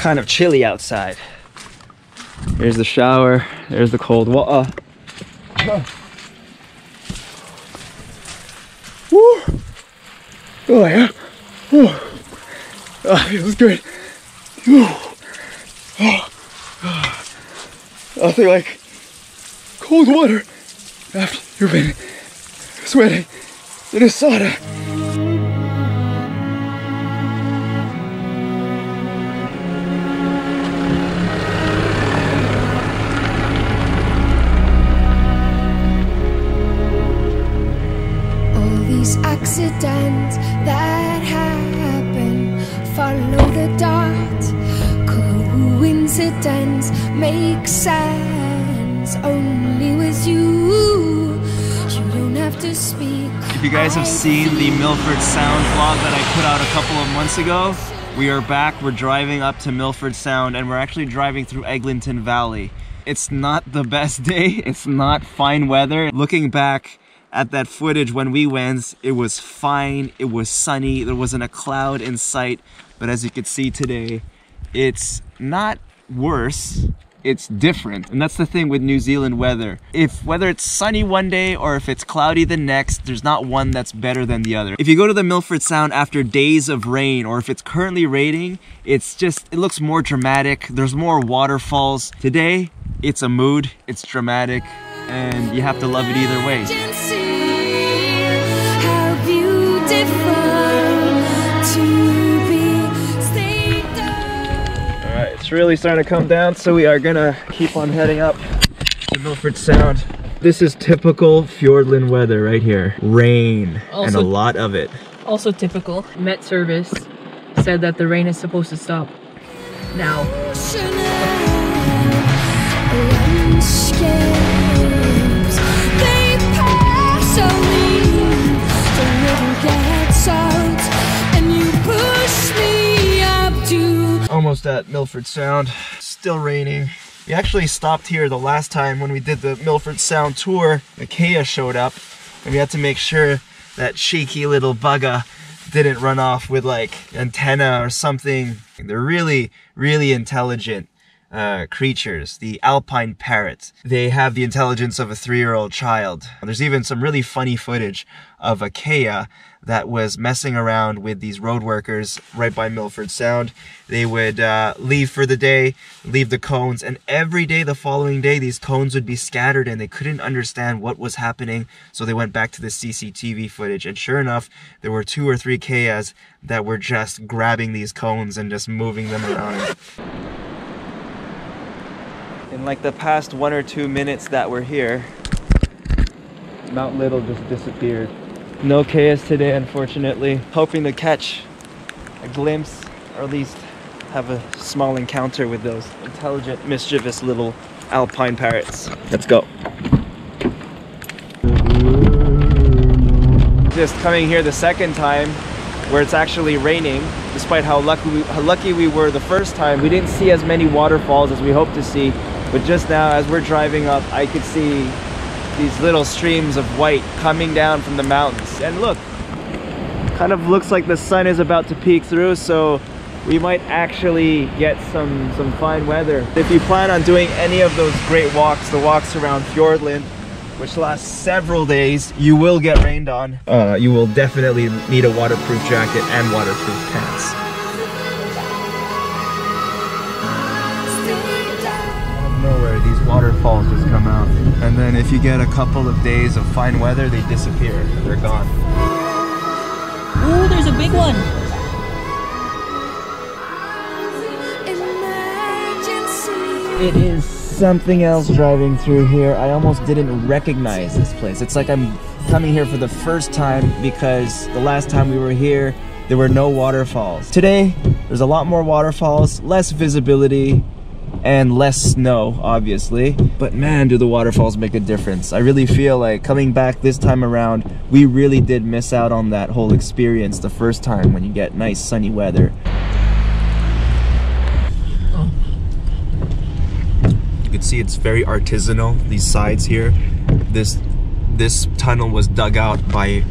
kind of chilly outside. There's the shower, there's the cold water. Woo! Oh yeah. Oh, feels good. Nothing like cold water after you've been sweating in a sauna. Accidents that happen, follow the dot. Coincidence makes sense only with you. You don't have to speak. If you guys have seen the MILFORD Sound vlog that I put out a couple of months ago, we are back. We're driving up to MILFORD Sound and we're actually driving through Eglinton Valley. It's not the best day. It's not fine weather. Looking back at that footage when we went, it was fine, it was sunny, there wasn't a cloud in sight, but as you can see today, it's not worse, it's different. And that's the thing with New Zealand weather. Whether it's sunny one day or if it's cloudy the next, there's not one that's better than the other. If you go to the MILFORD Sound after days of rain, or if it's currently raining, it looks more dramatic, there's more waterfalls. Today, it's a mood, it's dramatic, and you have to love it either way. Alright, it's really starting to come down, so we are gonna keep on heading up to MILFORD Sound. This is typical Fiordland weather right here. Rain, and a lot of it. Also typical. Met service said that the rain is supposed to stop now. Almost at MILFORD Sound, still raining. We actually stopped here the last time when we did the MILFORD Sound tour. The Kea showed up and we had to make sure that cheeky little bugger didn't run off with like antenna or something. They're really, really intelligent creatures, the alpine parrots. They have the intelligence of a 3-year-old child. There's even some really funny footage of a Kea that was messing around with these road workers right by MILFORD Sound. They would leave for the day, leave the cones, and every day the following day these cones would be scattered and they couldn't understand what was happening, so they went back to the CCTV footage, and sure enough, there were 2 or 3 Keas that were just grabbing these cones and just moving them around. In like the past 1 or 2 minutes that we're here, Mount Little just disappeared. No Keas today, unfortunately. Hoping to catch a glimpse, or at least have a small encounter with those intelligent, mischievous little alpine parrots. Let's go. Just coming here the second time, where it's actually raining, despite how lucky we were the first time. We didn't see as many waterfalls as we hoped to see, but just now, as we're driving up, I could see these little streams of white coming down from the mountains. And look, kind of looks like the sun is about to peek through, so we might actually get some fine weather. If you plan on doing any of those great walks, the walks around Fiordland, which last several days, you will get rained on. You will definitely need a waterproof jacket and waterproof pants. Nowhere, these waterfalls just come out, and then if you get a couple of days of fine weather, they disappear. They're gone. Ooh, there's a big one. It is something else driving through here. I almost didn't recognize this place. It's like I'm coming here for the first time, because the last time we were here, there were no waterfalls. Today, there's a lot more waterfalls, less visibility, and less snow, obviously. But man, do the waterfalls make a difference. I really feel like coming back this time around, we really did miss out on that whole experience the first time when you get nice sunny weather. You can see it's very artisanal, these sides here. This tunnel was dug out by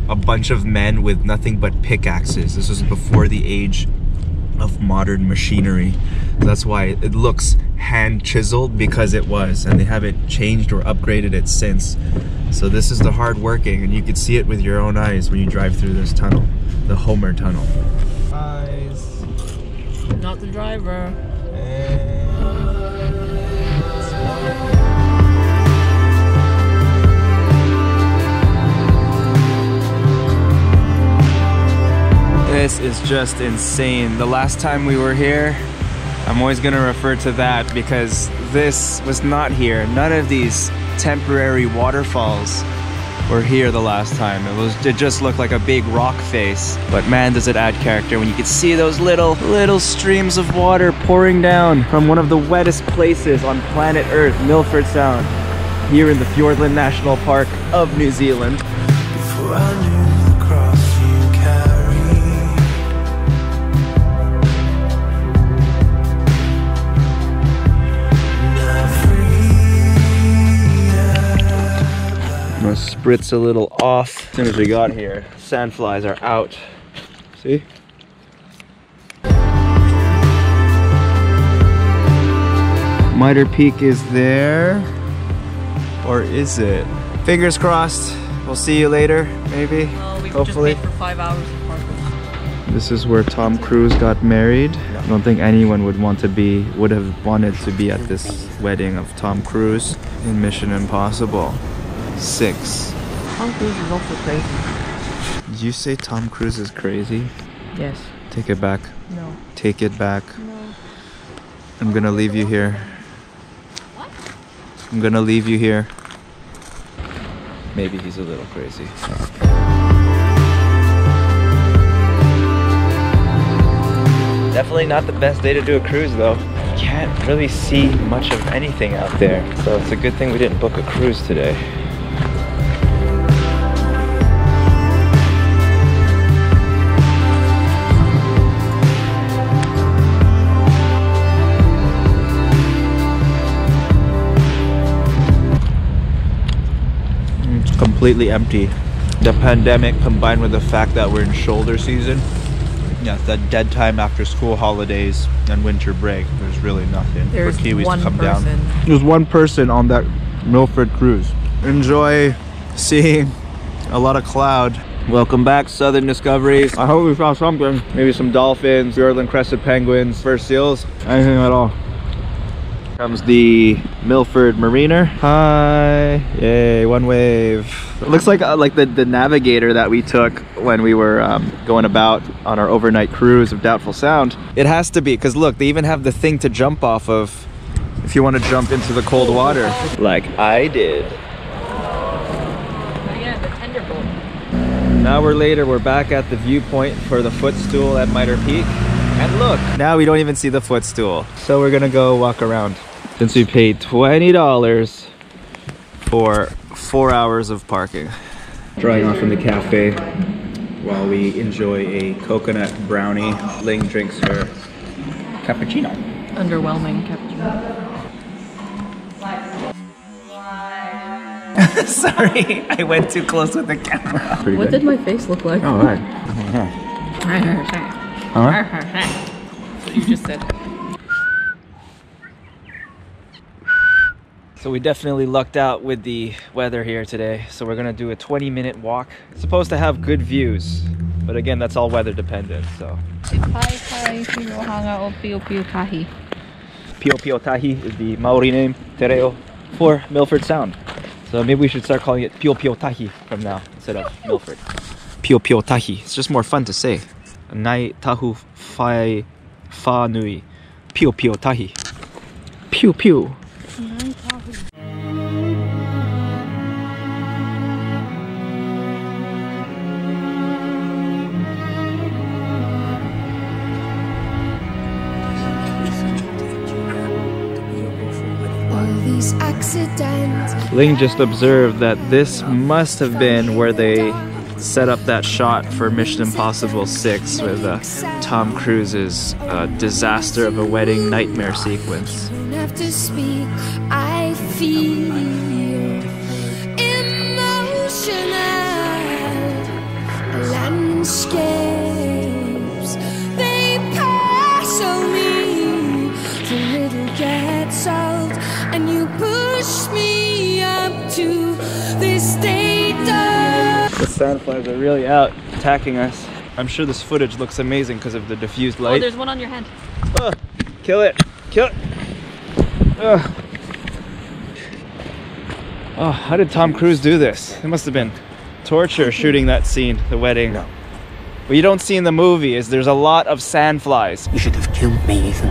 a bunch of men with nothing but pickaxes. This was before the age of modern machinery. That's why it looks hand chiseled, because it was, and they haven't changed or upgraded it since. So this is the hard working, and you can see it with your own eyes when you drive through this tunnel, the Homer Tunnel. Eyes. Not the driver. This is just insane. The last time we were here, I'm always gonna refer to that because this was not here. None of these temporary waterfalls were here the last time. It just looked like a big rock face. But man, does it add character when you can see those little streams of water pouring down from one of the wettest places on planet Earth, Milford Sound, here in the Fiordland National Park of New Zealand. Before I knew the cross you carried, now free. I'm gonna spritz a little off. As soon as we got here, sandflies are out. See? Mitre Peak is there. Or is it? Fingers crossed. We'll see you later, maybe. Well, we hopefully. just paid for 5 hours of parking. This is where Tom Cruise got married. I don't think anyone would have wanted to be at this wedding of Tom Cruise in Mission Impossible 6. Tom Cruise is also crazy. Did you say Tom Cruise is crazy? Yes. Take it back. No. Take it back. No. I'm gonna leave you here. I'm gonna leave you here. Maybe he's a little crazy. Definitely not the best day to do a cruise though. Can't really see much of anything out there. So it's a good thing we didn't book a cruise today. It's completely empty. The pandemic combined with the fact that we're in shoulder season. Yeah, the dead time after school holidays and winter break. There's really nothing There's for Kiwis one to come person. down. There's one person on that Milford cruise. Enjoy seeing a lot of cloud. Welcome back, Southern Discoveries. I hope we found something. Maybe some dolphins, Fiordland crested penguins, first seals, anything at all. Comes the Milford Mariner. Hi, yay, one wave. It looks like the navigator that we took when we were going about on our overnight cruise of Doubtful Sound. It has to be, because look, they even have the thing to jump off of if you want to jump into the cold water. Like I did. Oh yeah, the tender boat. An hour later, we're back at the viewpoint for the footstool at Mitre Peak. And look, now we don't even see the footstool. So we're gonna go walk around. Since we paid $20 for 4 hours of parking. Drying off in the cafe while we enjoy a coconut brownie. Ling drinks her cappuccino. Underwhelming cappuccino. Sorry, I went too close with the camera. Pretty What good. did my face look like? Oh, right. That's what you just said. So we definitely lucked out with the weather here today. So we're gonna do a 20-minute walk. It's supposed to have good views, but again, that's all weather dependent, so. Pio Pio Tahi is the Maori name, Te Reo, for Milford Sound. So maybe we should start calling it Pio Pio Tahi from now, instead of Milford. Pio Pio Tahi, it's just more fun to say. Nai tahu fai fa nui. Pio Pio Tahi. Pew pew. Ling just observed that this must have been where they set up that shot for Mission Impossible 6 with Tom Cruise's disaster of a wedding nightmare sequence. Don't have to speak, I feel emotional landscapes. They pass sandflies are really out attacking us. I'm sure this footage looks amazing because of the diffused light. Oh, there's one on your hand. Kill it! Kill it! Oh, how did Tom Cruise do this? It must have been torture shooting that scene, the wedding. No. What you don't see in the movie is there's a lot of sandflies. You should have killed me, Ethan.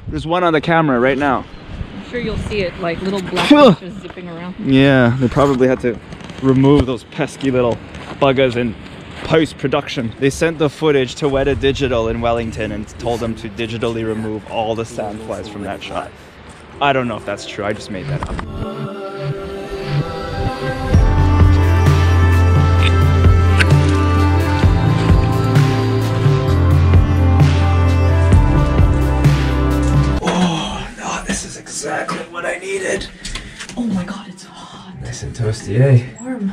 There's one on the camera right now. I'm sure you'll see it, like little black creatures zipping around. Yeah, they probably had to remove those pesky little buggers in post-production. They sent the footage to Weta Digital in Wellington and told them to digitally remove all the sandflies from that shot. I don't know if that's true, I just made that up. Oh, no, this is exactly what I needed. Oh my god, it's hot. Nice and toasty, eh? Warm.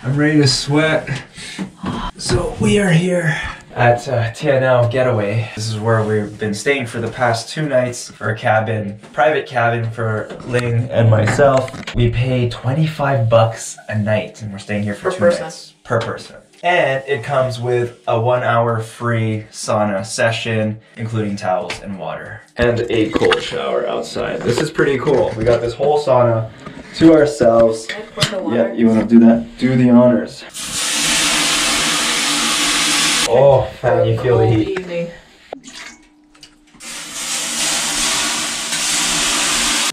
I'm ready to sweat. So we are here at TNL Getaway. This is where we've been staying for the past 2 nights for a cabin, private cabin for Ling and myself. We pay 25 bucks a night and we're staying here for 2 nights. Per person. And it comes with a 1-hour free sauna session, including towels and water. And a cold shower outside. This is pretty cool. We got this whole sauna to ourselves. Yeah, you want to do that? Do the honors. Oh, man, you feel the heat. Evening.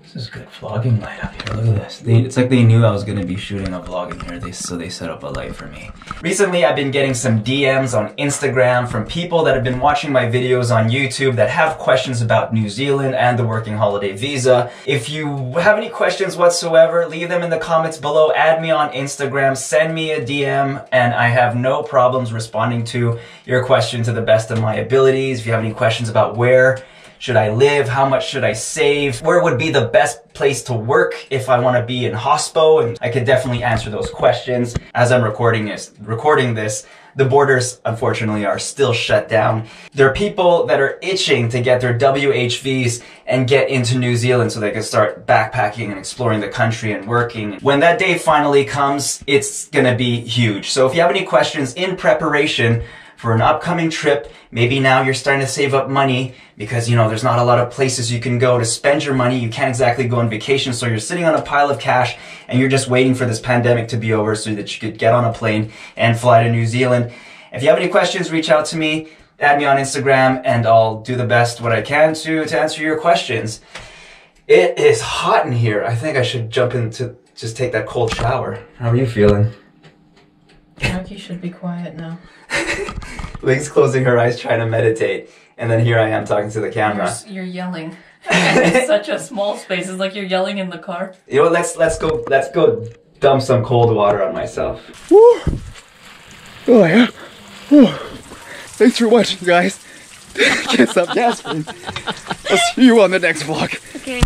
This is good vlogging light up here. Look at this. It's like they knew I was going to be shooting a vlog in here, so they set up a light for me. Recently, I've been getting some DMs on Instagram from people that have been watching my videos on YouTube that have questions about New Zealand and the working holiday visa. If you have any questions whatsoever, leave them in the comments below. Add me on Instagram, send me a DM, and I have no problems responding to your question to the best of my abilities. If you have any questions about where should I live? How much should I save? Where would be the best place to work if I want to be in hospo? And I could definitely answer those questions. As I'm recording this, the borders, unfortunately, are still shut down. There are people that are itching to get their WHVs and get into New Zealand so they can start backpacking and exploring the country and working. When that day finally comes, it's gonna be huge. So if you have any questions in preparation for an upcoming trip, maybe now you're starting to save up money because, you know, there's not a lot of places you can go to spend your money. You can't exactly go on vacation, so you're sitting on a pile of cash and you're just waiting for this pandemic to be over so that you could get on a plane and fly to New Zealand. If you have any questions, reach out to me, add me on Instagram, and I'll do the best what I can to answer your questions. It is hot in here. I think I should jump in to just take that cold shower. How are you feeling? I think you should be quiet now. Ling's closing her eyes trying to meditate, and then here I am talking to the camera. You're yelling. It's such a small space. It's like you're yelling in the car. You know, let's go dump some cold water on myself. Woo! Oh yeah. Woo. Thanks for watching, guys. Can't stop gasping. I'll see you on the next vlog. Okay.